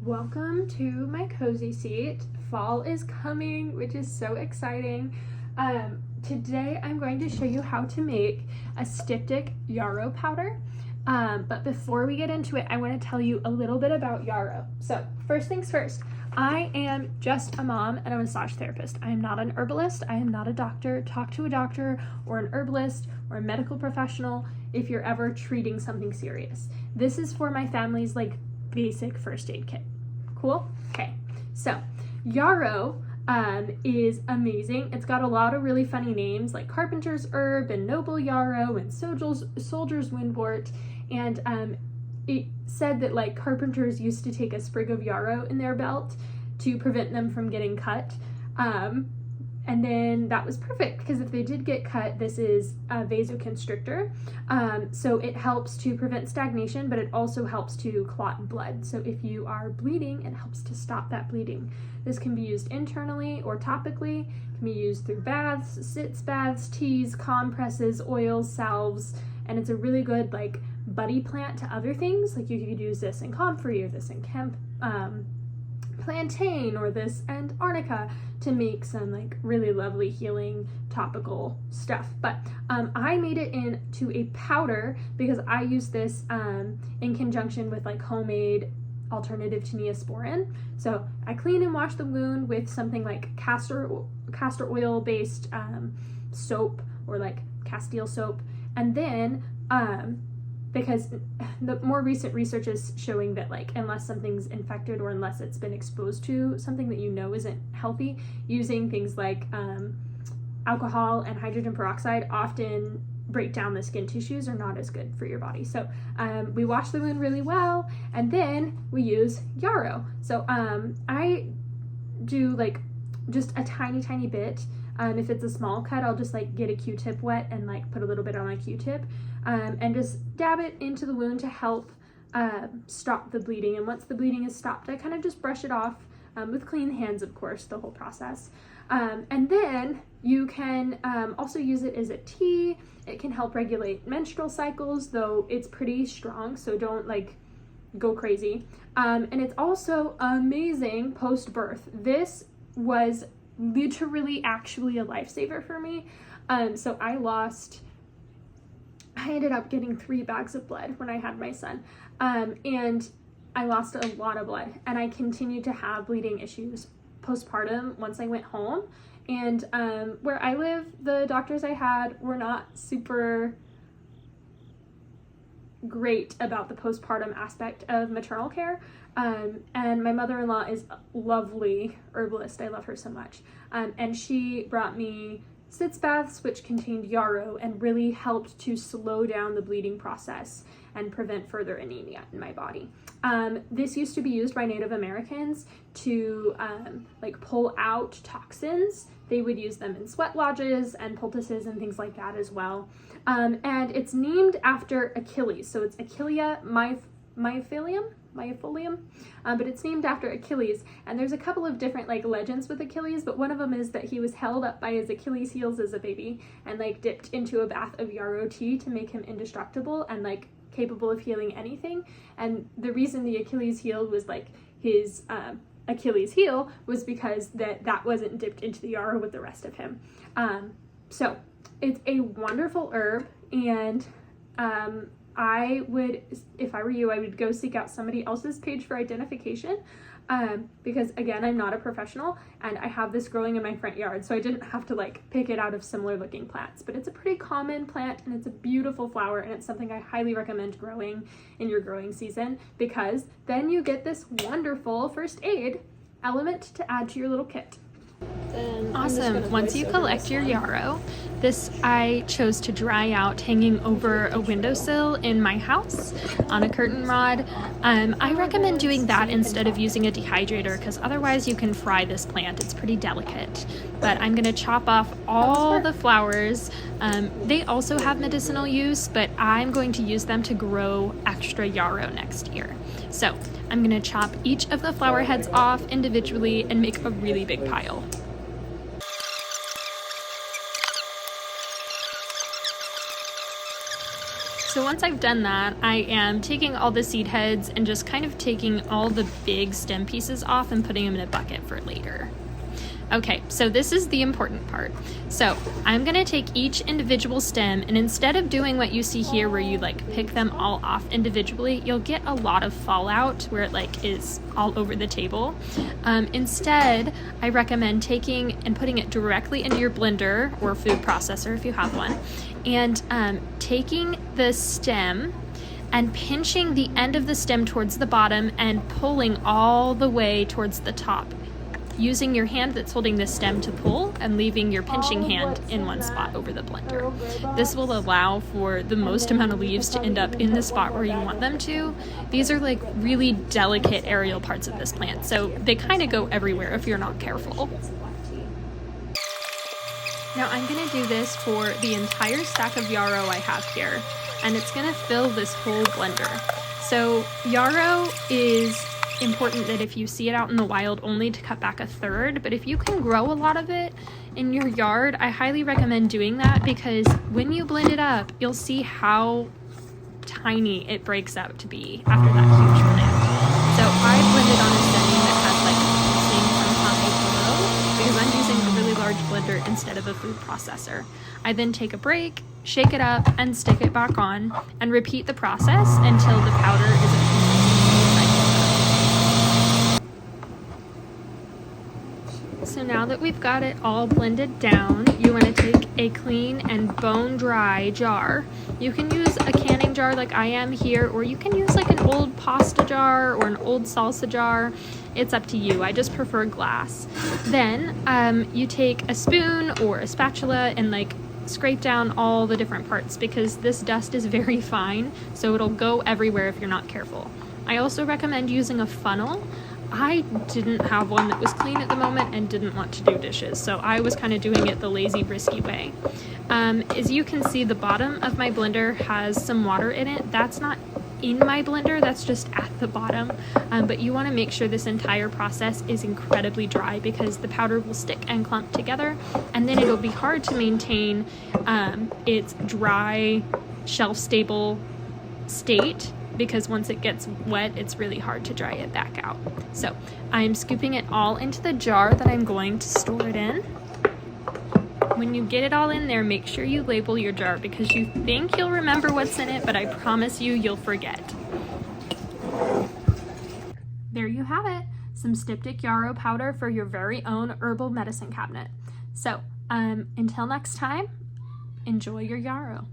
Welcome to my cozy seat. Fall is coming, which is so exciting. Today I'm going to show you how to make a styptic yarrow powder. But before we get into it, I want to tell you a little bit about yarrow. So first things first, I am just a mom and a massage therapist. I am not an herbalist. I am not a doctor. Talk to a doctor or an herbalist or a medical professional if you're ever treating something serious. This is for my family's basic first aid kit. Cool? Okay, so yarrow is amazing. It's got a lot of really funny names like carpenter's herb and noble yarrow and soldier's windwort, and it said that carpenters used to take a sprig of yarrow in their belt to prevent them from getting cut. And then that was perfect because if they did get cut, this is a vasoconstrictor. So it helps to prevent stagnation, but it also helps to clot blood. So if you are bleeding, it helps to stop that bleeding. This can be used internally or topically. It can be used through baths, sitz baths, teas, compresses, oils, salves, and it's a really good buddy plant to other things. You could use this in comfrey or this in plantain or this and arnica to make some really lovely healing topical stuff. But I made it into a powder because I use this in conjunction with homemade alternative to Neosporin. So I clean and wash the wound with something like castor oil based soap or Castile soap, and then because the more recent research is showing that unless something's infected or unless it's been exposed to something that isn't healthy, using things like alcohol and hydrogen peroxide often break down the skin tissues, are not as good for your body. So we wash the wound really well, and then we use yarrow. So I do just a tiny bit. If it's a small cut, I'll just get a Q-tip wet and put a little bit on a Q-tip and just dab it into the wound to help stop the bleeding. And once the bleeding is stopped, I kind of just brush it off with clean hands, of course, the whole process. And then you can also use it as a tea. It can help regulate menstrual cycles, though it's pretty strong, so don't go crazy. And it's also amazing post-birth. This was literally actually a lifesaver for me. So I ended up getting 3 bags of blood when I had my son, and I lost a lot of blood, and I continued to have bleeding issues postpartum once I went home. And where I live, the doctors I had were not super great about the postpartum aspect of maternal care, and my mother-in-law is a lovely herbalist. I love her so much, and she brought me sitz baths which contained yarrow and really helped to slow down the bleeding process and prevent further anemia in my body. This used to be used by Native Americans to pull out toxins. They would use them in sweat lodges and poultices and things like that as well. And it's named after Achilles. So it's Achillea myofolium, but it's named after Achilles. And there's a couple of different legends with Achilles, but one of them is that he was held up by his Achilles heels as a baby and dipped into a bath of yarrow tea to make him indestructible and capable of healing anything. And the reason the Achilles heel was his Achilles heel was because that wasn't dipped into the yarrow with the rest of him. So it's a wonderful herb, and I would, if I were you, I would go seek out somebody else's page for identification, because again, I'm not a professional and I have this growing in my front yard, so I didn't have to pick it out of similar looking plants. But it's a pretty common plant and it's a beautiful flower, and it's something I highly recommend growing in your growing season, because then you get this wonderful first aid element to add to your little kit. Awesome. Once you collect your yarrow, this I chose to dry out hanging over a windowsill in my house on a curtain rod. I recommend doing that instead of using a dehydrator, because otherwise you can fry this plant. It's pretty delicate. But I'm going to chop off all the flowers. They also have medicinal use, but I'm going to use them to grow extra yarrow next year. So I'm going to chop each of the flower heads off individually and make a really big pile. So once I've done that, I am taking all the seed heads and just kind of taking all the big stem pieces off and putting them in a bucket for later. Okay, so this is the important part. So I'm gonna take each individual stem, and instead of doing what you see here where you like pick them all off individually, you'll get a lot of fallout where it like is all over the table. Instead, I recommend taking and putting it directly into your blender or food processor if you have one, and taking the stem and pinching the end of the stem towards the bottom and pulling all the way towards the top, using your hand that's holding the stem to pull and leaving your pinching hand in one spot over the blender. This will allow for the most amount of leaves to end up in the spot where you want them to. These are like really delicate aerial parts of this plant, so they kind of go everywhere if you're not careful. Now I'm gonna do this for the entire stack of yarrow I have here, and it's gonna fill this whole blender. So yarrow is important that if you see it out in the wild, only to cut back a third, but if you can grow a lot of it in your yard, I highly recommend doing that, because when you blend it up, you'll see how tiny it breaks out to be after that huge plant. So I blended on a setting that has like pulsing from high to low, because I'm using a really large blender instead of a food processor. I then take a break, shake it up, and stick it back on, and repeat the process until the powder is a So now that we've got it all blended down, you want to take a clean and bone dry jar. You can use a canning jar like I am here, or you can use like an old pasta jar or an old salsa jar. It's up to you. I just prefer glass. Then you take a spoon or a spatula and like scrape down all the different parts, because this dust is very fine, so it'll go everywhere if you're not careful. I also recommend using a funnel. I didn't have one that was clean at the moment and didn't want to do dishes, so I was kind of doing it the lazy, risky way. As you can see, the bottom of my blender has some water in it. That's not in my blender, that's just at the bottom, but you want to make sure this entire process is incredibly dry, because the powder will stick and clump together, and then it'll be hard to maintain its dry, shelf-stable state, because once it gets wet, it's really hard to dry it back out. So I'm scooping it all into the jar that I'm going to store it in. When you get it all in there, make sure you label your jar, because you think you'll remember what's in it, but I promise you, you'll forget. There you have it, some styptic yarrow powder for your very own herbal medicine cabinet. So until next time, enjoy your yarrow.